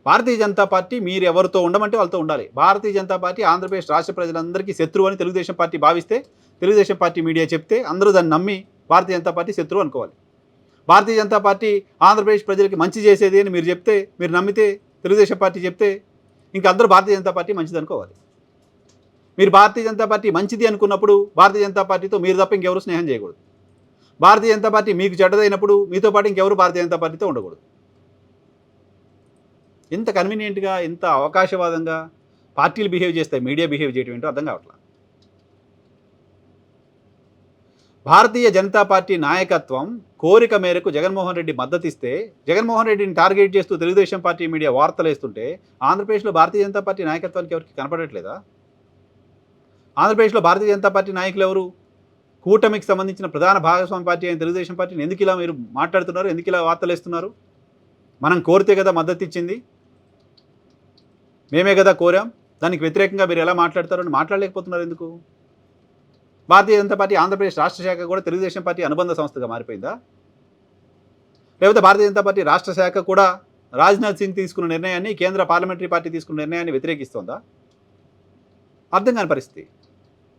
Bharatiya Janata party మీరు ఎవరితో ఉండమంటే వాళ్ళతో ఉండాలి. భారతీయ జనతా పార్టీ ఆంధ్రప్రదేశ్ రాష్ట్ర ప్రజలందరికీ శత్రువు అని తెలుగుదేశం పార్టీ భావిస్తే, తెలుగుదేశం పార్టీ మీడియా చెప్తే అందరూ దాన్ని నమ్మి భారతీయ జనతా పార్టీ శత్రువు అనుకోవాలి. భారతీయ జనతా పార్టీ ఆంధ్రప్రదేశ్ ప్రజలకి మంచి చేసేది అని మీరు చెప్తే, మీరు నమ్మితే, తెలుగుదేశం పార్టీ చెప్తే ఇంకా అందరూ భారతీయ జనతా పార్టీ మంచిది అనుకోవాలి. మీరు భారతీయ జనతా పార్టీ మంచిది అనుకున్నప్పుడు భారతీయ జనతా పార్టీతో మీరు తప్ప ఇంకెవరు స్నేహం చేయకూడదు. భారతీయ జనతా పార్టీ మీకు చెడ్డదైనప్పుడు మీతో పాటు ఇంకెవరు భారతీయ జనతా పార్టీతో ఉండకూడదు. ఎంత కన్వీనియంట్గా, ఎంత అవకాశవాదంగా పార్టీలు బిహేవ్ చేస్తాయి, మీడియా బిహేవ్ చేయడం ఏంటో అర్థం కావట్లా. భారతీయ జనతా పార్టీ నాయకత్వం కోరిక మేరకు జగన్మోహన్ రెడ్డి మద్దతు ఇస్తే, జగన్మోహన్ రెడ్డిని టార్గెట్ చేస్తూ తెలుగుదేశం పార్టీ మీడియా వార్తలు వేస్తుంటే ఆంధ్రప్రదేశ్లో భారతీయ జనతా పార్టీ నాయకత్వానికి ఎవరికి కనపడట్లేదా? ఆంధ్రప్రదేశ్లో భారతీయ జనతా పార్టీ నాయకులు ఎవరు? కూటమికి సంబంధించిన ప్రధాన భాగస్వామి పార్టీ అయిన తెలుగుదేశం పార్టీని ఎందుకు ఇలా మీరు మాట్లాడుతున్నారు? ఎందుకు ఇలా వార్తలు వేస్తున్నారు? మనం కోరితే కదా మద్దతు ఇచ్చింది, మేమే కదా కోరాం, దానికి వ్యతిరేకంగా మీరు ఎలా మాట్లాడతారు అని మాట్లాడలేకపోతున్నారు ఎందుకు? భారతీయ జనతా పార్టీ ఆంధ్రప్రదేశ్ రాష్ట్ర శాఖ కూడా తెలుగుదేశం పార్టీ అనుబంధ సంస్థగా మారిపోయిందా? లేకపోతే భారతీయ జనతా పార్టీ రాష్ట్ర శాఖ కూడా రాజ్నాథ్ సింగ్ తీసుకున్న నిర్ణయాన్ని, కేంద్ర పార్లమెంటరీ పార్టీ తీసుకున్న నిర్ణయాన్ని వ్యతిరేకిస్తోందా? అర్థం కాని పరిస్థితి.